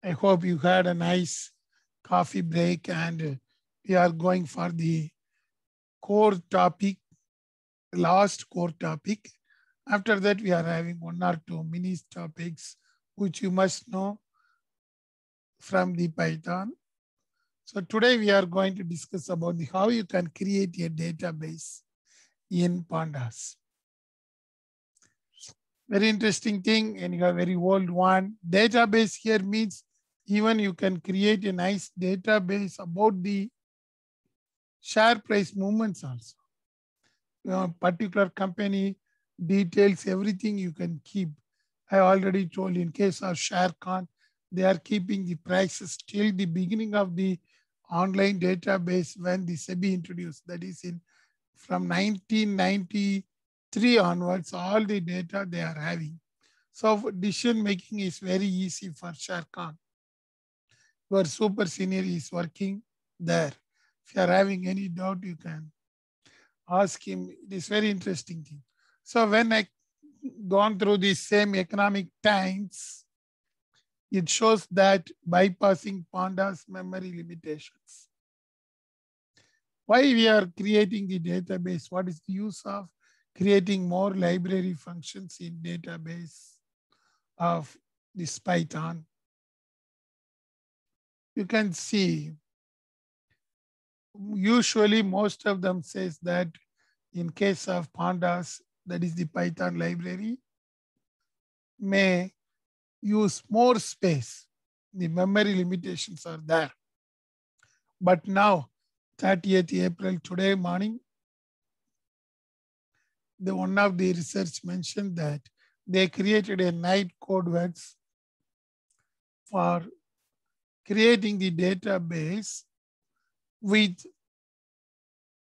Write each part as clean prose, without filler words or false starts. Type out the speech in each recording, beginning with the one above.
I hope you had a nice coffee break and we are going for the core topic, last core topic. After that, we are having one or two mini topics which you must know from the Python. So today we are going to discuss about how you can create a database in Pandas. Very interesting thing, and you have very old one. Database here means even you can create a nice database about the share price movements also. Particular company details, everything you can keep. I already told in case of Sharekhan, they are keeping the prices till the beginning of the online database when the SEBI introduced. That is in from 1993 onwards, all the data they are having. So decision making is very easy for Sharekhan. Your super senior is working there. If you are having any doubt, you can ask him. It is very interesting thing. So when I gone through the same economic times, it shows that bypassing Pandas memory limitations. Why we are creating the database? What is the use of creating more library functions in database of this Python? You can see usually most of them says that in case of Pandas, that is the Python library, may use more space. The memory limitations are there. But now, 30th April, today morning, one of the research mentioned that they created a night code words for creating the database with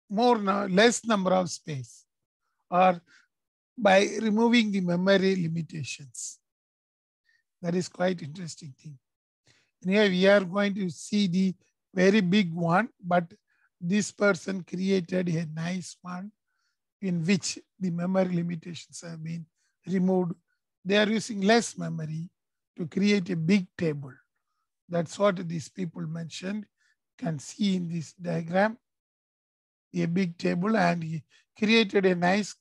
less number of space or by removing the memory limitations. That is quite interesting thing. And here we are going to see the very big one, but this person created a nice one in which the memory limitations have been removed. They are using less memory to create a big table. That's what these people mentioned. You can see in this diagram, a big table, and he created a nice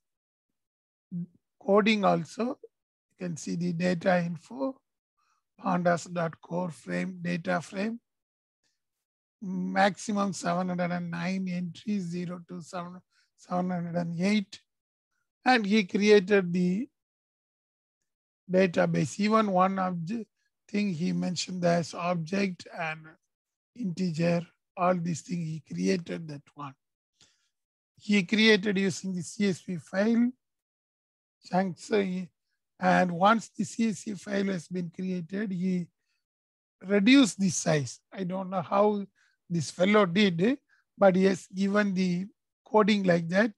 coding also. You can see the data info, pandas.core frame, data frame, maximum 709 entries, 0 to 708. And he created the database. Even one object thing he mentioned as object and integer, all these things he created that one. He created using the CSV file chunks, and once the CSV file has been created, he reduced the size. I don't know how this fellow did, but he has given the coding like that.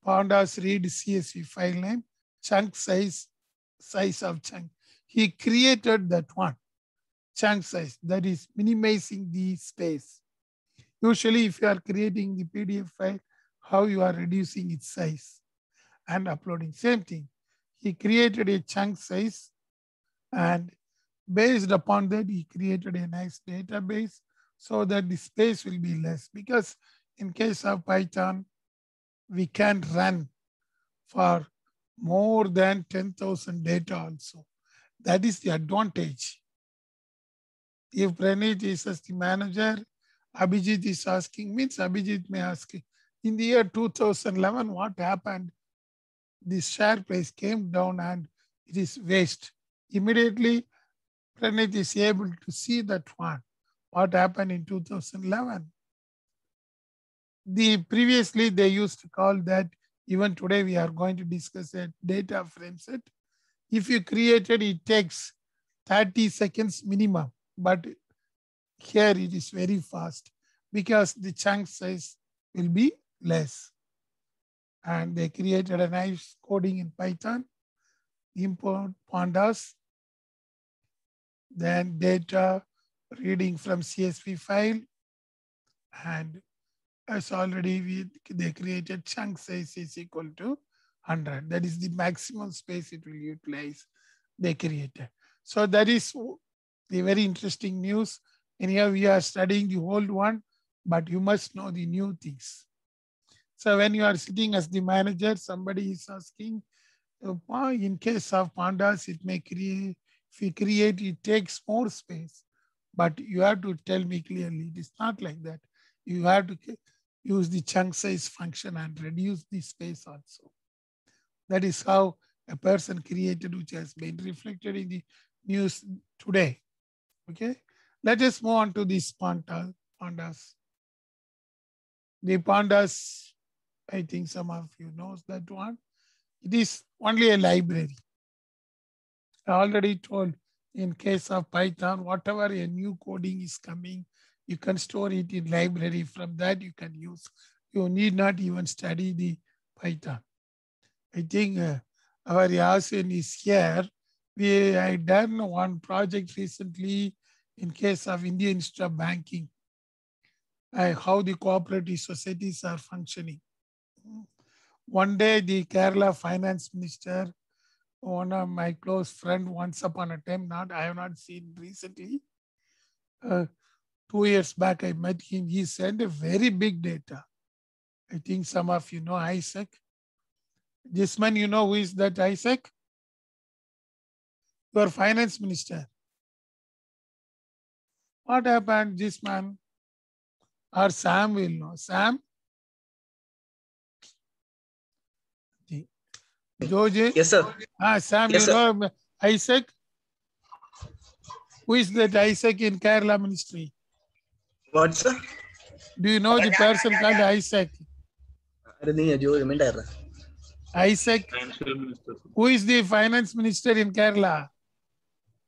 Pandas read CSV file name, chunk size of chunk. He created that one, chunk size, that is minimizing the space. Usually if you are creating the PDF file, how you are reducing its size and uploading, same thing. He created a chunk size and based upon that, he created a nice database so that the space will be less, because in case of Python, we can run for more than 10,000 data also. That is the advantage. If Pranit is as the manager, Abhijit is asking, means Abhijit may ask, in the year 2011, what happened? The share price came down and it is waste. Immediately, Pranit is able to see that one, what happened in 2011. Previously, they used to call that, even today we are going to discuss a data frame set. If you created, it takes 30 seconds minimum, but here it is very fast because the chunk size will be less. And they created a nice coding in Python, import pandas, then data reading from CSV file, and as already they created chunk size is equal to 100. That is the maximum space it will utilize they created. So that is the very interesting news. Anyhow, we are studying the old one, but you must know the new things. So when you are sitting as the manager, somebody is asking, in case of pandas, it may create, if we create, it takes more space. But you have to tell me clearly, it is not like that. You have to use the chunk size function and reduce the space also. That is how a person created, which has been reflected in the news today. Okay, let us move on to these pandas. The pandas, I think some of you knows that one. It is only a library. I already told in case of Python, whatever a new coding is coming, you can store it in library. From that you can use. You need not even study the Python. I think our Yasin is here. I had done one project recently in case of Indian Institute of Banking, how the cooperative societies are functioning. One day, the Kerala finance minister, one of my close friend, once upon a time, I have not seen recently. 2 years back, I met him. He sent a very big data. I think some of you know Isaac. This man, you know who is that Isaac? Your finance minister. What happened? This man or Sam will know. Sam? George? Yes, sir. Sam, Yes, you sir. know Isaac? Who is that Isaac in Kerala ministry? What, sir? Do you know the person called Isaac? Isaac? Who is the finance minister in Kerala?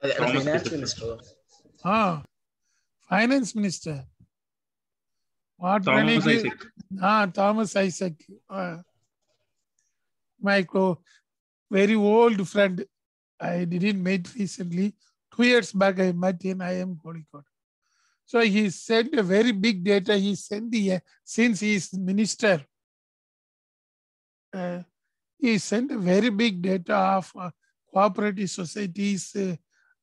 Finance minister. Finance minister. What Thomas Isaac. Thomas Isaac. My very old friend. I didn't meet recently. 2 years back, I met in IIM Kozhikode. So he sent a very big data. He sent since he is minister, he sent a very big data of cooperative societies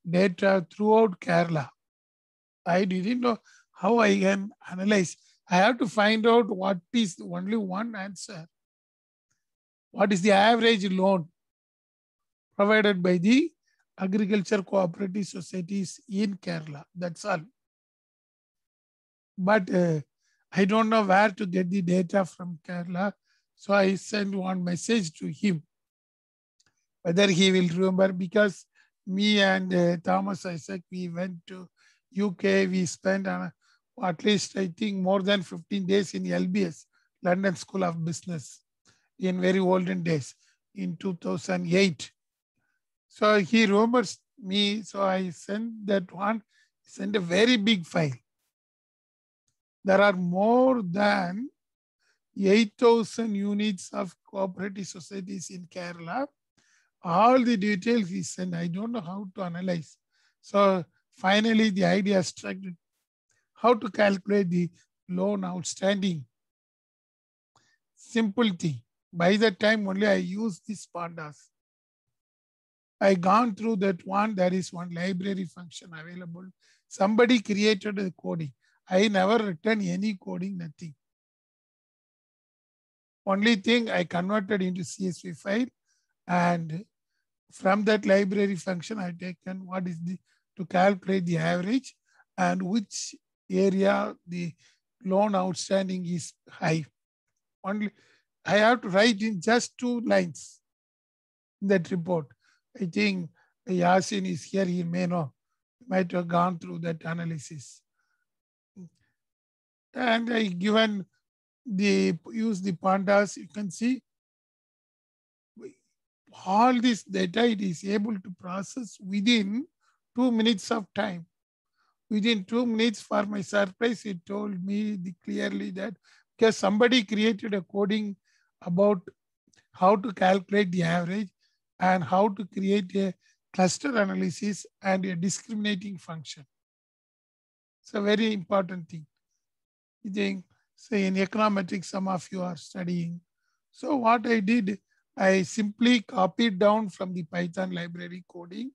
data throughout Kerala. I didn't know how I can analyze. I have to find out what is only one answer. What is the average loan provided by the agriculture cooperative societies in Kerala? That's all. But I don't know where to get the data from Kerala. So I sent one message to him, whether he will remember, because me and Thomas Isaac, we went to UK. We spent at least, I think, more than 15 days in LBS, London School of Business, in very olden days, in 2008. So he remembers me. So I sent that one, sent a very big file. There are more than 8,000 units of cooperative societies in Kerala. All the details he sent, I don't know how to analyze. So finally, the idea struck how to calculate the loan outstanding. Simple thing. By that time only I used these pandas. I gone through that one. There is one library function available. Somebody created a coding. I never written any coding, nothing. Only thing I converted into CSV file, and from that library function I taken what is to calculate the average and which area the loan outstanding is high. Only I have to write in just 2 lines in that report. I think Yasin is here, he may know, might have gone through that analysis. And I given use the pandas, you can see all this data it is able to process within 2 minutes of time. Within 2 minutes, for my surprise, it told me clearly that because somebody created a coding about how to calculate the average and how to create a cluster analysis and a discriminating function. It's a very important thing. I think, say in econometrics, some of you are studying. So what I did, I simply copied down from the Python library coding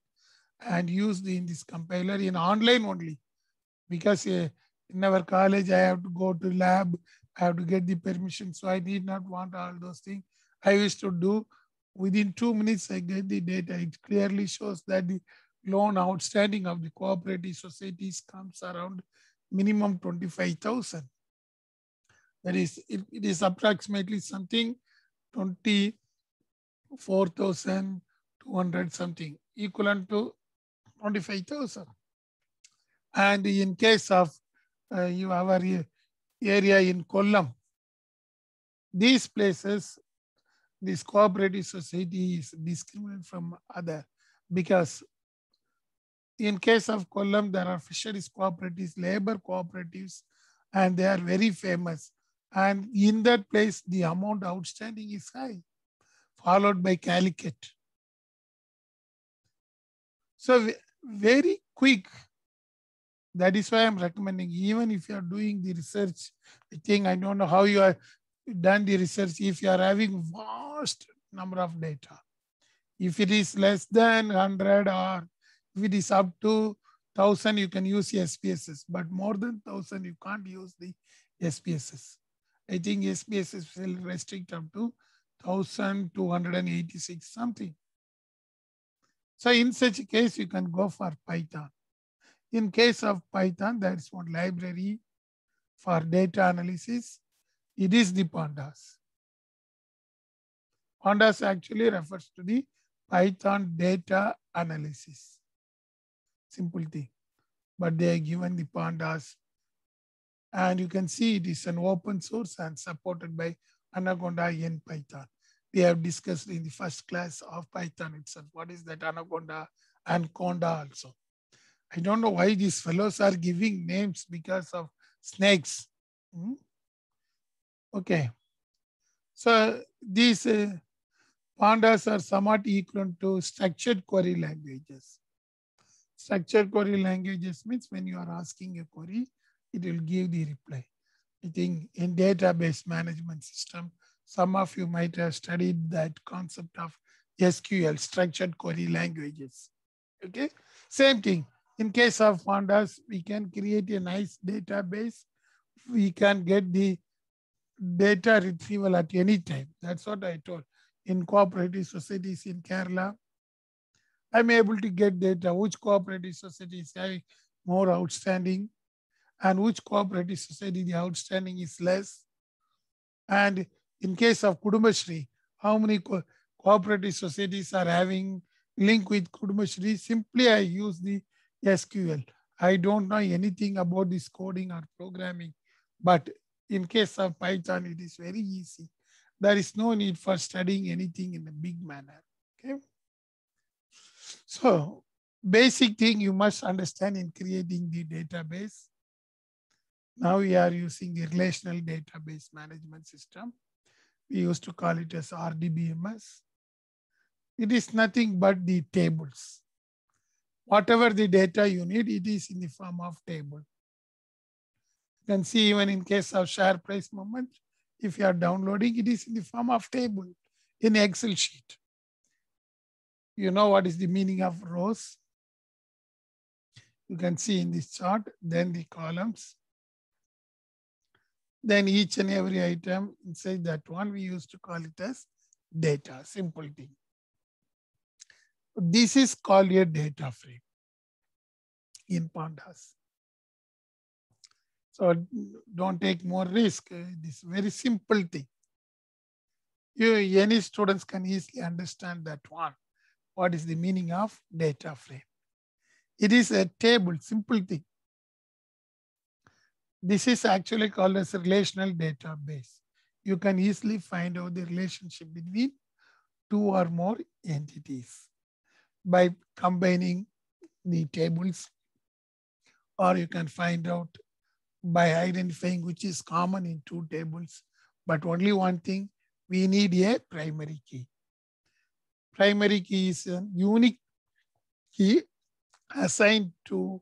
and used in this compiler in online only, because in our college I have to go to lab, I have to get the permission, so I did not want all those things. I used to do within 2 minutes I get the data. It clearly shows that the loan outstanding of the cooperative societies comes around minimum 25,000. That is, it is approximately something 24,200 something, equivalent to 25,000. And in case of our area in Kollam, these places, this cooperative society is discriminated from other, because in case of Kollam, there are fisheries cooperatives, labor cooperatives, and they are very famous. And in that place, the amount outstanding is high, followed by Calicut. So very quick. That is why I'm recommending, even if you are doing the research, I don't know how you are done the research, if you are having vast number of data. If it is less than 100 or if it is up to 1,000, you can use SPSS, but more than 1,000, you can't use the SPSS. I think SPSS will restrict up to 1,286 something. So in such a case, you can go for Python. In case of Python, there is one library for data analysis. It is the Pandas. Pandas actually refers to the Python data analysis. Simple thing. But they are given the Pandas. And you can see it is an open source and supported by Anaconda in Python. We have discussed in the first class of Python itself. What is that Anaconda and Conda also? I don't know why these fellows are giving names because of snakes. Okay. So these Pandas are somewhat equivalent to structured query languages. Structured query languages means when you are asking a query, it will give the reply. I think in database management system, some of you might have studied that concept of SQL, structured query languages. Okay, same thing. In case of Pandas, we can create a nice database. We can get the data retrieval at any time. That's what I told. In cooperative societies in Kerala, I'm able to get data, which cooperative society is having more outstanding and which cooperative society the outstanding is less. And in case of Kudumbashree, how many cooperative societies are having link with Kudumbashree? Simply I use the SQL. I don't know anything about this coding or programming, but in case of Python, it is very easy. There is no need for studying anything in a big manner. Okay. So basic thing you must understand in creating the database. Now we are using the relational database management system. We used to call it as RDBMS. It is nothing but the tables. Whatever the data you need, it is in the form of table. You can see even in case of share price movement, if you are downloading, it is in the form of table in Excel sheet. You know what is the meaning of rows? You can see in this chart, then the columns. Then each and every item inside that one, we used to call it as data, simple thing. This is called a data frame in Pandas. So don't take more risk. This is a very simple thing. Any students can easily understand that one. What is the meaning of data frame? It is a table, simple thing. This is actually called as a relational database. You can easily find out the relationship between two or more entities by combining the tables, or you can find out by identifying which is common in two tables. But only one thing, we need a primary key. Primary key is a unique key assigned to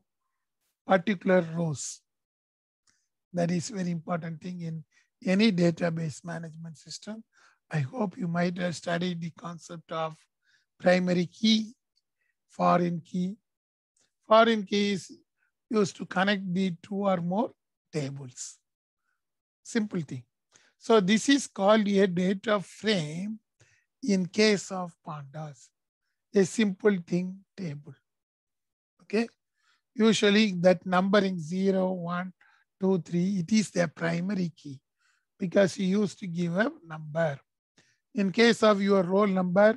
particular rows. That is very important thing in any database management system. I hope you might have studied the concept of primary key, foreign key, Foreign key is used to connect the two or more tables. Simple thing. So this is called a data frame in case of pandas, a simple thing table. Okay. Usually that numbering 0, 1, 2, 3, it is the primary key because you used to give a number. In case of your roll number,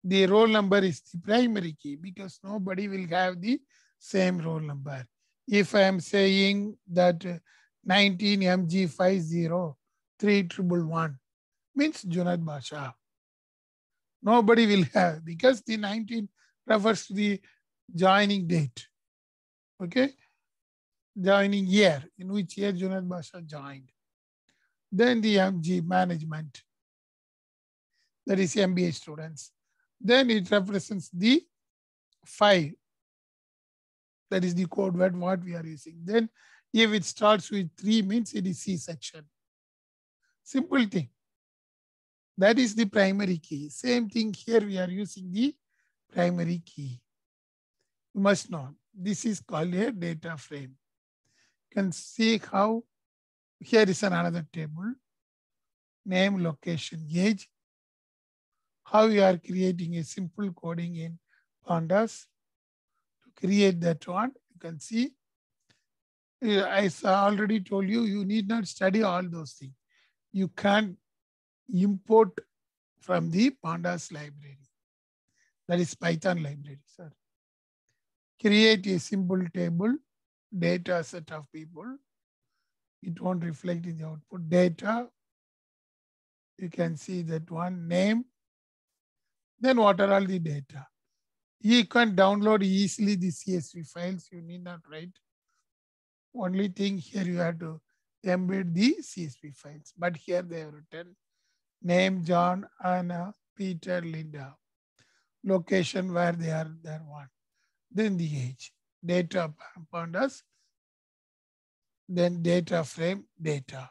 the roll number is the primary key because nobody will have the same roll number. If I am saying that 19 MG50 3111 means Junaid Basha, nobody will have because the 19 refers to the joining date. Okay, joining year, in which year Junaid Basha joined. Then the MG management, that is MBA students. Then it represents the 5. That is the code word what we are using. Then if it starts with 3 means it is C section. Simple thing. That is the primary key. Same thing here we are using the primary key. You must know this is called a data frame. You can see how here is another table. Name, location, age. How you are creating a simple coding in pandas. To create that one, you can see. I already told you, you need not study all those things. You can import from the pandas library. That is Python library, sir. Create a simple table, data set of people. It won't reflect in the output. Data, you can see that one, name. Then what are all the data? You can download easily the CSV files. You need not write. Only thing here you have to embed the CSV files. But here they have written name, John, Anna, Peter, Linda. Location where they are there one. Then the age. Data pandas. Then data frame, data.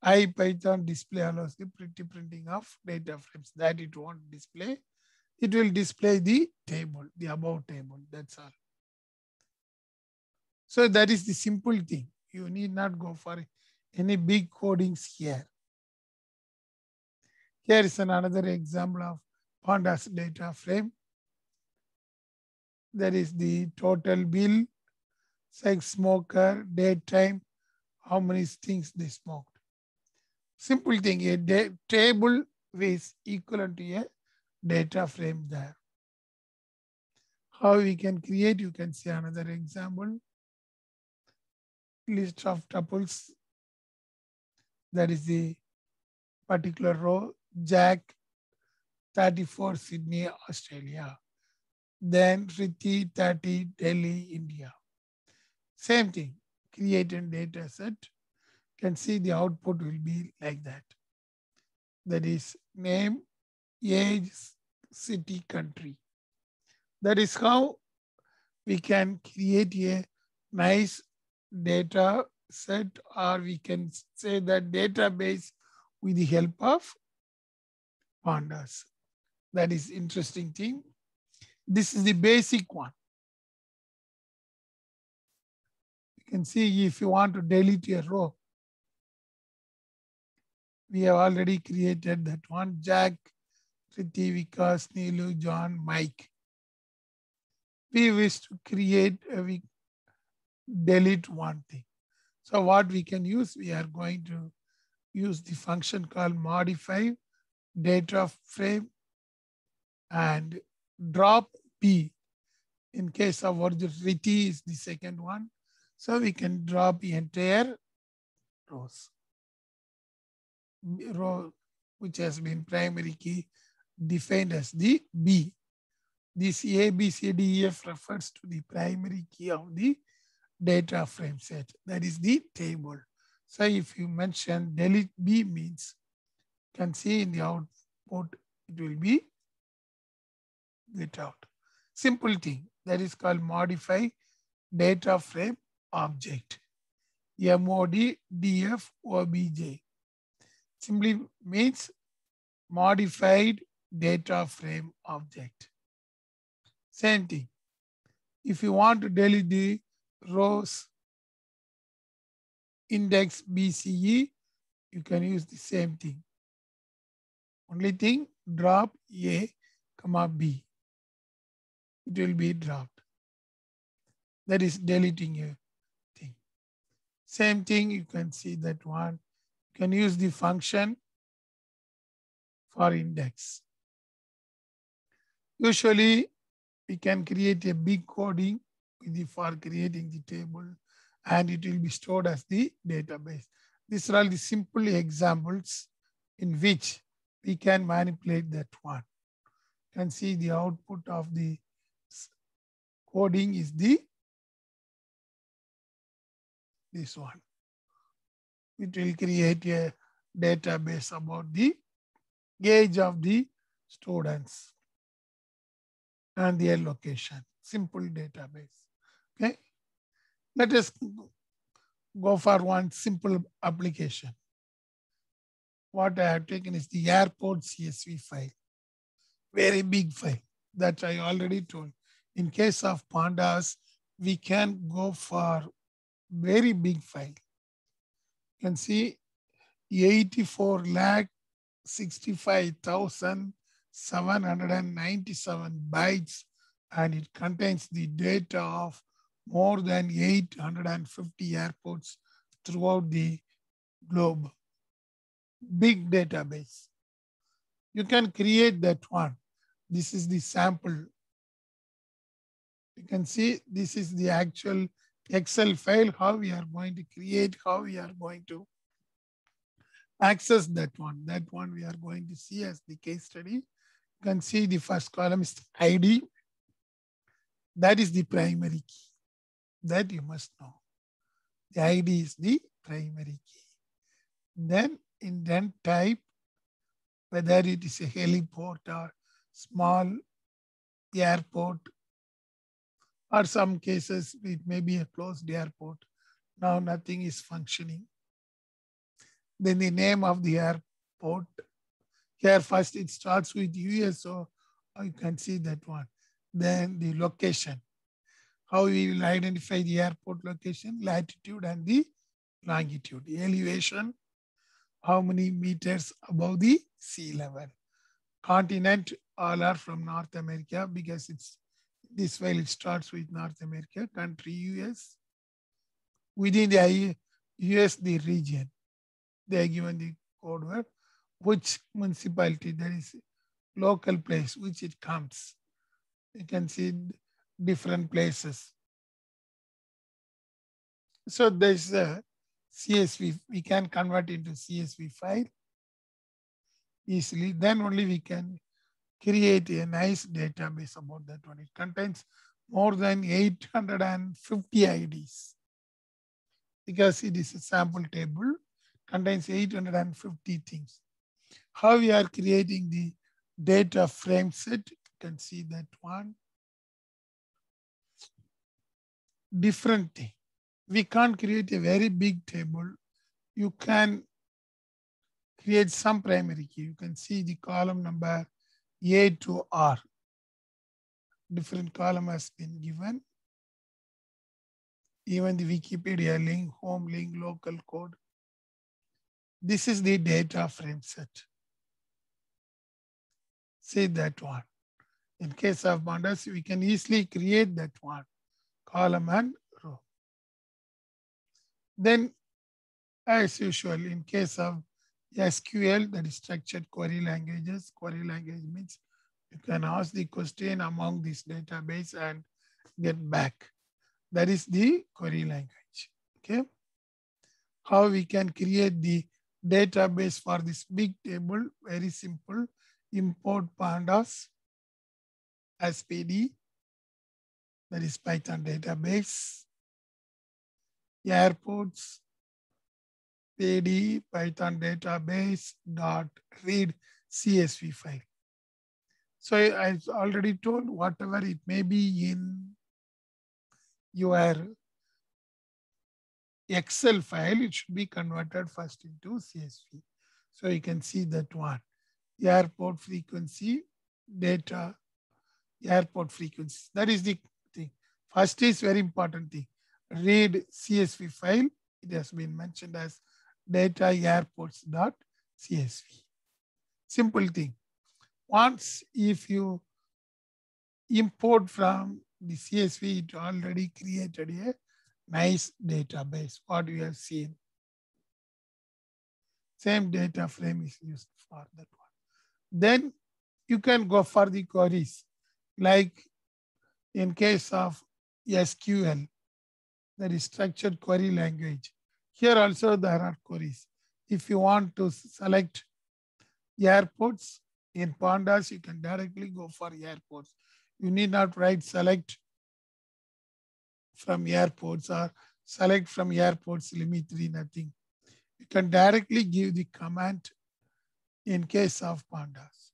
IPython display allows the printing of data frames. That it won't display. It will display the table, the above table. That's all. So that is the simple thing. You need not go for any big codings here. Here is another example of pandas data frame. There is the total bill, sex smoker, daytime, how many things they smoked. Simple thing, a table is equivalent to a data frame there. How we can create, you can see another example. List of tuples. That is the particular row. Jack, 34, Sydney, Australia. Then Riti, 30, Delhi, India. Same thing, create a data set. Can see the output will be like that. That is name, age, city, country. That is how we can create a nice data set, or we can say that database with the help of pandas. That is interesting thing. This is the basic one. You can see if you want to delete a row, we have already created that one. Jack, Riti, Vikas, Neelu, John, Mike. We wish to create, we delete one thing. So what we can use, we are going to use the function called modify data frame and drop P. In case of Riti is the second one. So we can drop the entire rows. Row which has been primary key defined as the B. This A, B, C, D, E, F refers to the primary key of the data frame set. That is the table. So if you mention delete B means, you can see in the output, it will be get out. Simple thing. That is called modify data frame object. MOD DF OBJ. Simply means modified data frame object. Same thing. If you want to delete the rows index BCE, you can use the same thing. Only thing, drop A, comma B. It will be dropped. That is deleting a thing. Same thing, you can see that one. You can use the function for index. Usually, we can create a big coding for creating the table, and it will be stored as the database. These are all the simple examples in which we can manipulate that one. You can see the output of the coding is this one. It will create a database about the age of the students and their location. Simple database. Okay. Let us go for one simple application. What I have taken is the airport CSV file. Very big file that I already told. In case of pandas, we can go for very big file. You can see 84,65,797 bytes, and it contains the data of more than 850 airports throughout the globe. Big database. You can create that one. This is the sample. You can see this is the actual Excel file, how we are going to create, how we are going to access that one. That one we are going to see as the case study. You can see the first column is ID. That is the primary key. That you must know. The ID is the primary key. Then indent type, whether it is a heliport or small airport, or some cases it may be a closed airport. Now nothing is functioning. Then the name of the airport. Here first it starts with US, so you can see that one. Then the location. How we will identify the airport location, latitude and the longitude. The elevation, how many meters above the sea level. Continent, all are from North America because it's this file, it starts with North America. Country, US. Within the US, the region. They are given the code word. Which municipality, there is local place, which it comes. You can see different places. So there's a CSV, we can convert into CSV file easily. Then only we can create a nice database about that one. It contains more than 850 IDs because it is a sample table, contains 850 things. How we are creating the data frame set, you can see that one. Different thing. We can't create a very big table. You can create some primary key. You can see the column number A to R. Different column has been given. Even the Wikipedia link, home link, local code. This is the data frame set. See that one. In case of pandas, we can easily create that one, column and row. Then, as usual, in case of SQL, that is structured query languages, query language means you can ask the question among this database and get back. That is the query language, okay? How we can create the database for this big table, very simple. Import pandas as PD, that is Python database. Airports, PD, Python database dot read CSV file. So I already told whatever it may be in your Excel file, it should be converted first into CSV. So you can see that one. Airport frequency, data, airport frequency. That is the thing. First is very important thing. Read CSV file. It has been mentioned as data airports.csv. Simple thing. Once if you import from the CSV, it already created a nice database, what you have seen. Same data frame is used for that one. Then you can go for the queries. Like in case of SQL, that is structured query language. Here also there are queries. If you want to select airports in Pandas, you can directly go for airports. You need not write select from airports or select from airports limit 3, nothing. You can directly give the command in case of Pandas.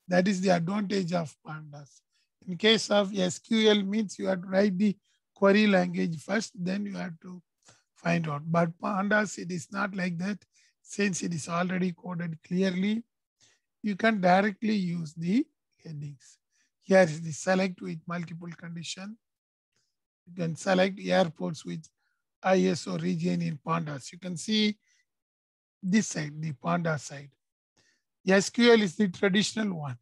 That is the advantage of Pandas. In case of SQL means you have to write the query language first, then you have to find out. But Pandas, it is not like that. Since it is already coded clearly, you can directly use the headings. Here is the select with multiple condition. You can select airports with ISO region in Pandas. You can see this side, the Pandas side. SQL is the traditional one.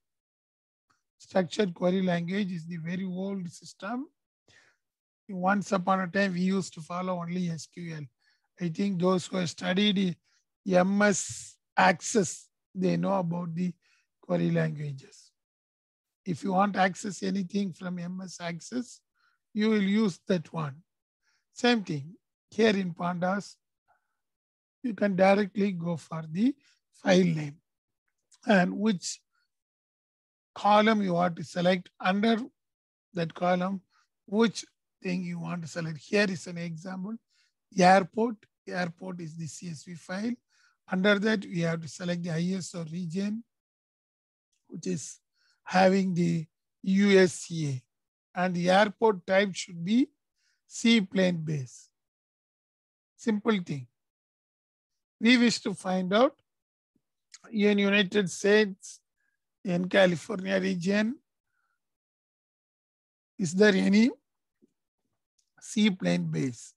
Structured query language is the very old system. Once upon a time, we used to follow only SQL. I think those who have studied MS Access, they know about the query languages. If you want to access anything from MS Access, you will use that one. Same thing. Here in Pandas, you can directly go for the file name and which column you want to select. Under that column, which thing you want to select. Here is an example. Airport. Airport is the CSV file. Under that, we have to select the ISO region, which is having the USCA. And the airport type should be seaplane base. Simple thing. We wish to find out in United States, in California region, is there any seaplane base?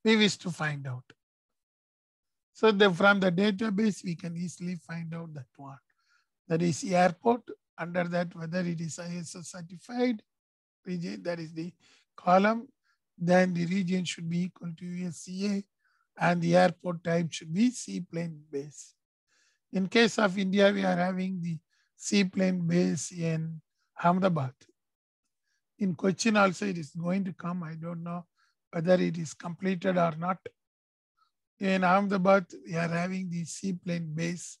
We wish to find out. So from the database, we can easily find out that one. That is airport. Under that, whether it is ISO certified region, that is the column. Then the region should be equal to USCA and the airport type should be seaplane base. In case of India, we are having the seaplane base in Ahmedabad. In Cochin also it is going to come. I don't know whether it is completed or not. In Ahmedabad, we are having the seaplane base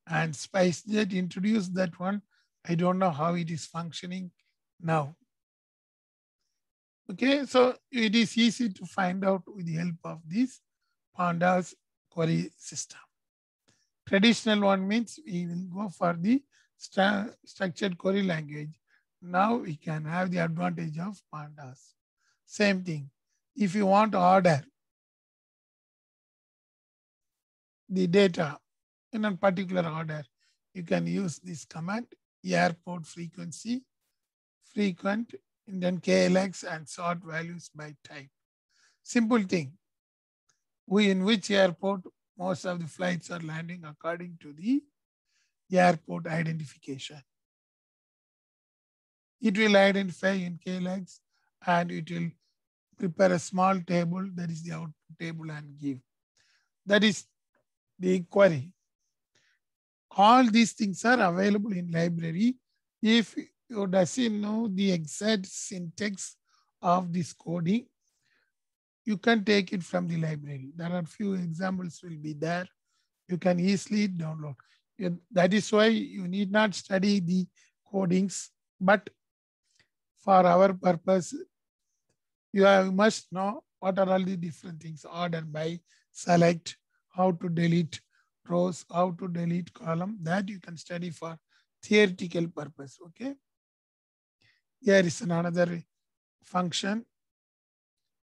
and SpiceJet introduced that one. I don't know how it is functioning now. Okay, so it is easy to find out with the help of this Pandas query system. Traditional one means we will go for the structured query language. Now we can have the advantage of Pandas. Same thing. If you want to order the data in a particular order, you can use this command, airport frequency, frequent, and then KLX and sort values by type. Simple thing. In which airport most of the flights are landing according to the airport identification. It will identify in KLX and it will prepare a small table, that is the output table, and give. That is the query. All these things are available in library. If you doesn't know the exact syntax of this coding, you can take it from the library. There are few examples will be there. You can easily download. That is why you need not study the codings, but for our purpose, you must know what are all the different things: order by, select, how to delete rows, how to delete column. That you can study for theoretical purpose. Okay. Here is another function,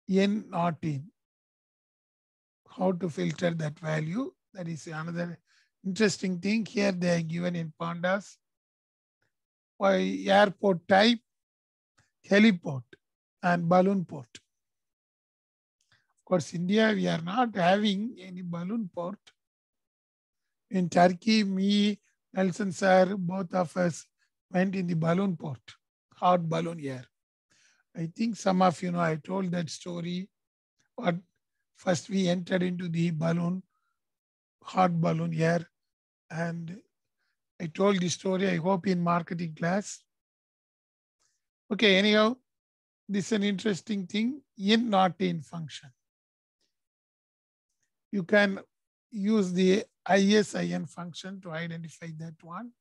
in not in. How to filter that value. That is another interesting thing. Here they are given in Pandas. Airport type, heliport. and balloon port. Of course, India, we are not having any balloon port. In Turkey, me, Nelson sir, both of us went in the balloon port, hot balloon air. I think some of you know, I told that story. But first we entered into the balloon, hot balloon air, and I told the story, I hope in marketing class. Okay, anyhow, this is an interesting thing, in not in function. You can use the ISIN function to identify that one.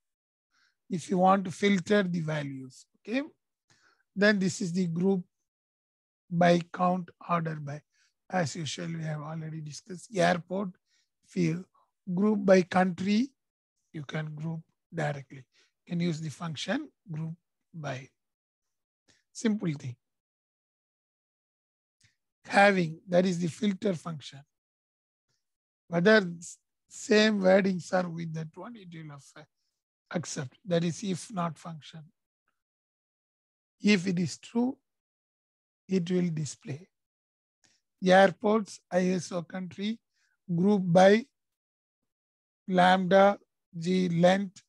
If you want to filter the values, okay? Then this is the group by count, order by. As usual, we have already discussed. Airport, if you group by country, you can group directly. You can use the function group by. Simple thing. Having, that is the filter function. Whether same wordings are with that one, it will accept. That is if not function. If it is true, it will display. Airports, ISO country, group by lambda, G length,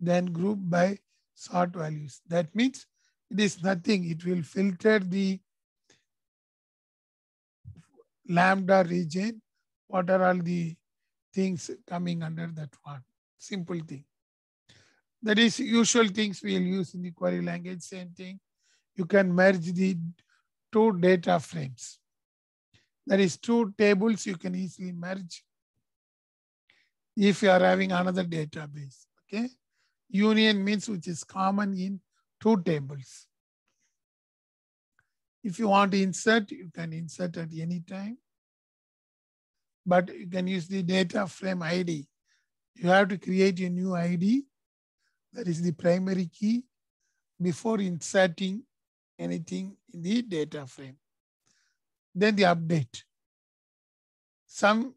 then group by sort values. That means it is nothing. It will filter the lambda region. What are all the things coming under that one? Simple thing. That is usual things we will use in the query language. Same thing. You can merge the two data frames. That is two tables you can easily merge if you are having another database. Okay. Union means which is common in two tables. If you want to insert, you can insert at any time. But you can use the data frame ID. You have to create a new ID. That is the primary key before inserting anything in the data frame. Then the update. Some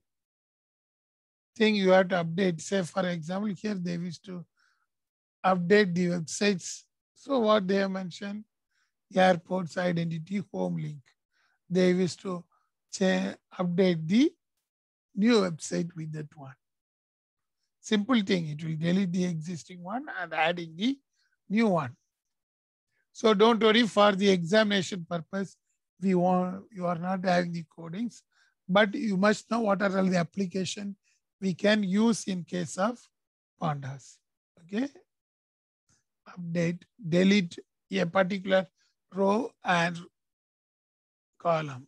thing you have to update. Say, for example, here they wish to update the websites. So what they have mentioned, airports identity home link. They wish to update the new website with that one. Simple thing, it will delete the existing one and adding the new one. So don't worry, for the examination purpose, you are not having the codings, but you must know what are all the application we can use in case of pandas. Okay. Update, delete a particular row and column.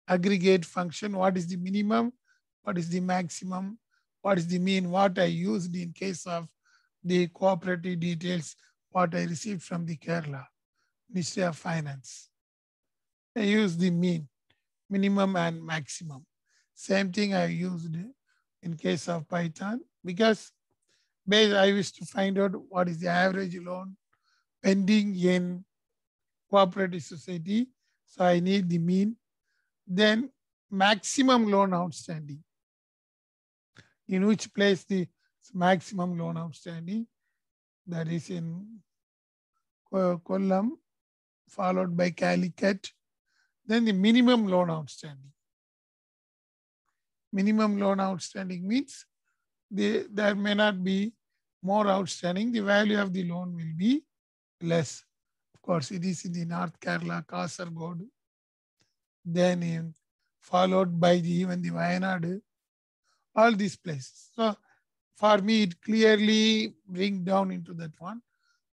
Aggregate function, what is the minimum, what is the maximum, what is the mean, what I used in case of the cooperative details, what I received from the Kerala Ministry of Finance. I use the mean, minimum and maximum. Same thing I used in case of Python, because I wish to find out what is the average loan pending in cooperative society. So I need the mean. Then maximum loan outstanding. In which place the maximum loan outstanding? That is in column followed by Calicut. Then the minimum loan outstanding. Minimum loan outstanding means there may not be more outstanding. The value of the loan will be less. Of course, it is in the North Kerala, Kasaragod. Then followed by even the Wayanad, all these places. So for me, it clearly bring down into that one.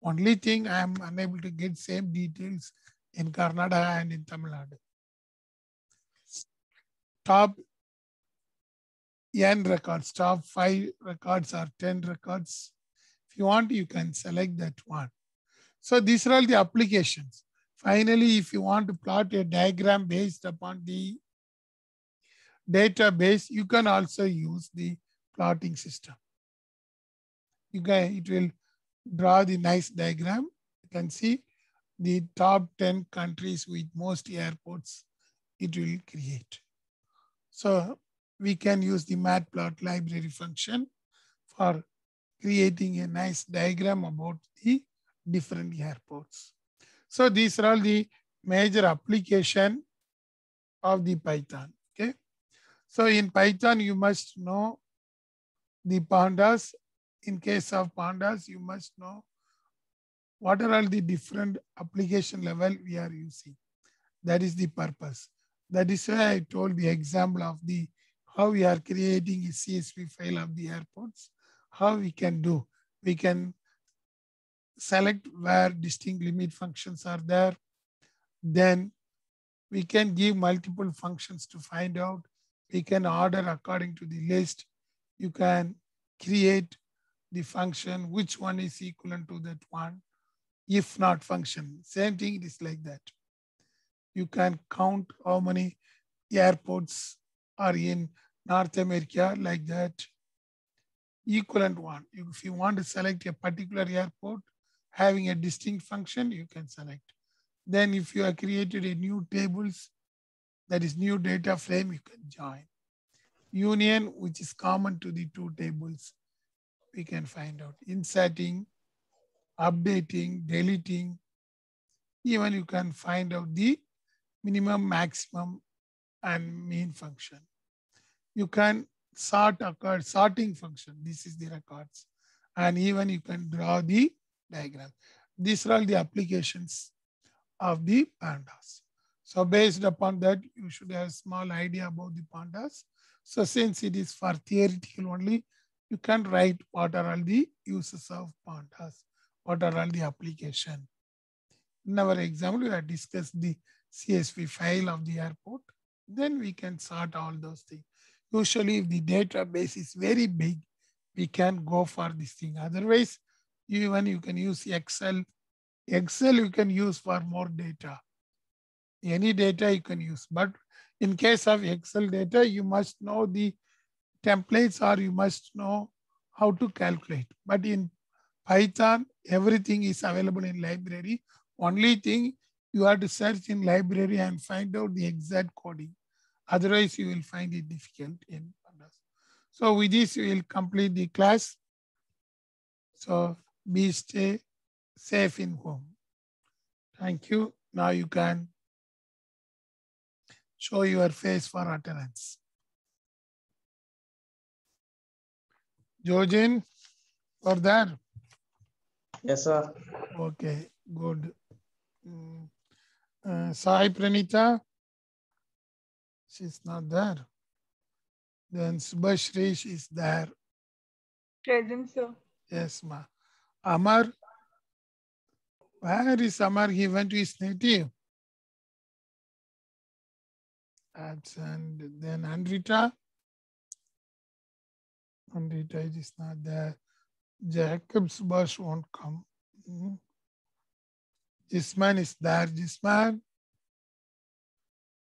Only thing I am unable to get same details in Karnataka and in Tamil Nadu. Top N records, top 5 records or 10 records. If you want, you can select that one. So these are all the applications. Finally, if you want to plot a diagram based upon the database, you can also use the plotting system. It will draw the nice diagram. You can see the top 10 countries with most airports it will create. So we can use the matplot library function for creating a nice diagram about the different airports. So these are all the major application of the Python. Okay. So in Python, you must know the pandas. In case of pandas, you must know what are all the different application level we are using. That is the purpose. That is why I told the example of the how we are creating a CSV file of the airports. How we can do. We can select where distinct limit functions are there. Then we can give multiple functions to find out. We can order according to the list. You can create the function, which one is equivalent to that one. If not function, same thing, it is like that. You can count how many airports are in North America like that. Equivalent one. If you want to select a particular airport having a distinct function, you can select. Then if you have created a new tables, that is new data frame, you can join. Union, which is common to the two tables, we can find out. Inserting, updating, deleting. Even you can find out the minimum, maximum, and mean function. You can sort occurred, sorting function. This is the records. And even you can draw the diagram. These are all the applications of the pandas. So based upon that, you should have a small idea about the pandas. So since it is for theoretical only, you can write what are all the uses of pandas, what are all the application. In our example, we have discussed the CSV file of the airport. Then we can sort all those things. Usually if the database is very big, we can go for this thing. Otherwise, even you can use Excel. Excel you can use for more data. Any data you can use. But in case of Excel data, you must know the templates or you must know how to calculate. But in Python, everything is available in library. Only thing you have to search in library and find out the exact coding. Otherwise, you will find it difficult in pandas. So with this, we will complete the class. So stay safe in home. Thank you. Now you can show your face for attendance. Jojin, for that? Yes, sir. Okay, good. Sai Pranita? She's not there. Then Subhashrish is there. Present, sir. Yes, ma. Amar? Where is Amar? He went to his native. And then Andrita? Andrita is not there. Jacob Subhash won't come. Jisman is there. Jisman?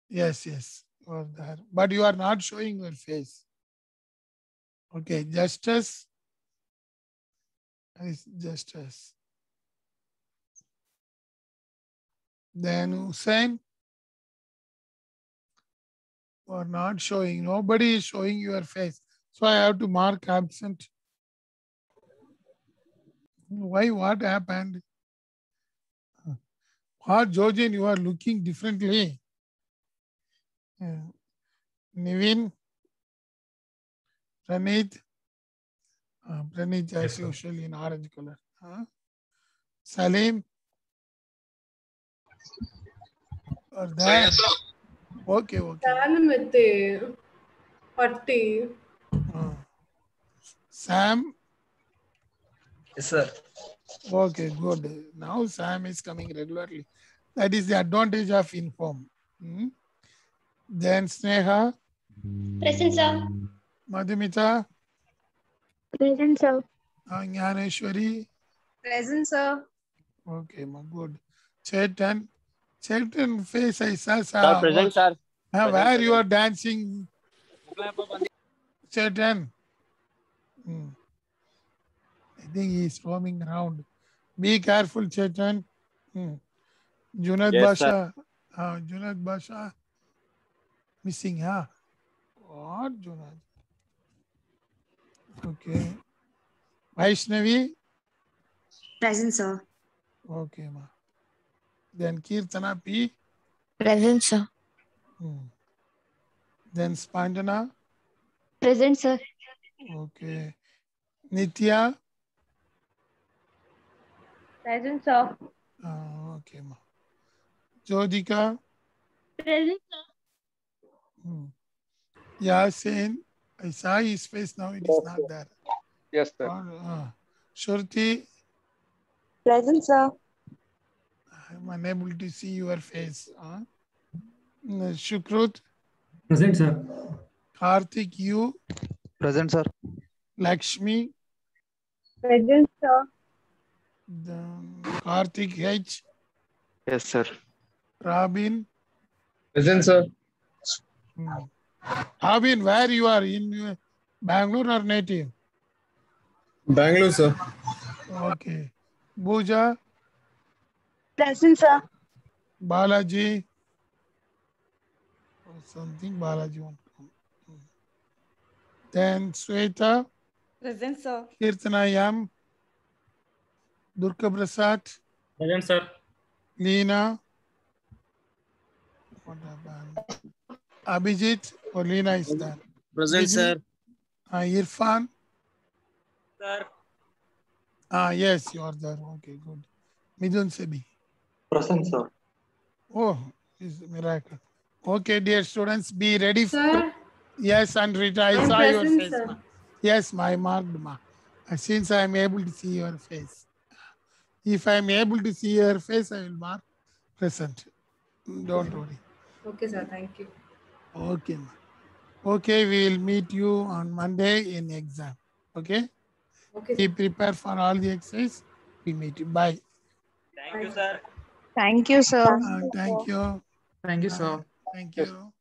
Yes, yes, you are there. But you are not showing your face. Okay, Justice. Is Justice. Then Hussein. You are not showing. Nobody is showing your face. So I have to mark absent. Why? What happened? What, Jojin, you are looking differently. Nivin, Pranit, Pranit as usual in orange color. Salim, or there? Okay, okay. Sam? Yes, sir. Okay, good. Now Sam is coming regularly. That is the advantage of Inform. Then Sneha? Present, sir. Madhumita? Present, sir. Jnaneshwari? Present, sir. Okay, good. Chetan? Chetan face I saw. Sir, present, sir. Where you are dancing? Chetan? I think he is roaming around. Be careful, Chetan. Junaid Yes, Basha. Junaid Basha. Missing, huh? What, Junaid? Okay. Vaishnavi? Present, sir. Okay, ma. Then Kirtana P. Present, sir. Then Spandana. Present, sir. Okay. Nitya. Present, sir. Okay, ma. Jodika. Present, sir. Yasin. I saw his face now. It is not there. Yes, sir. Shruti. Present, sir. I'm unable to see your face. Shukrut. Present, sir. Karthik, you. Present, sir. Lakshmi. Present, sir. Then Karthik H. Yes, sir. Robin. Present, sir. Robin, where you are? In Bangalore or native? Bangalore, sir. Okay. Bhuja. Present, sir. Balaji. Something Balaji won't come. Then Sweta. Present, sir. Kirtana Yam. Durga Prasad. Present, sir. Leena. What happened? Abhijit or Leena is there? Present, sir. Irfan. Sir. Yes, you are there. Okay, good. Midun Sebi. Present, sir. Oh, it's a miracle. Okay, dear students, be ready for. Sir. Yes, and Rita, I I'm saw your present, face. sir. Ma. Yes, my marked ma. Since I am able to see your face. If I am able to see your face, I will mark present. Don't worry. Okay, sir. Thank you. Okay, ma. Okay, we will meet you on Monday in exam. Okay? Okay, Be prepared for all the exercise. We meet you. Bye. Thank you, sir. Thank you, sir. Thank you. Thank you, sir. Thank you.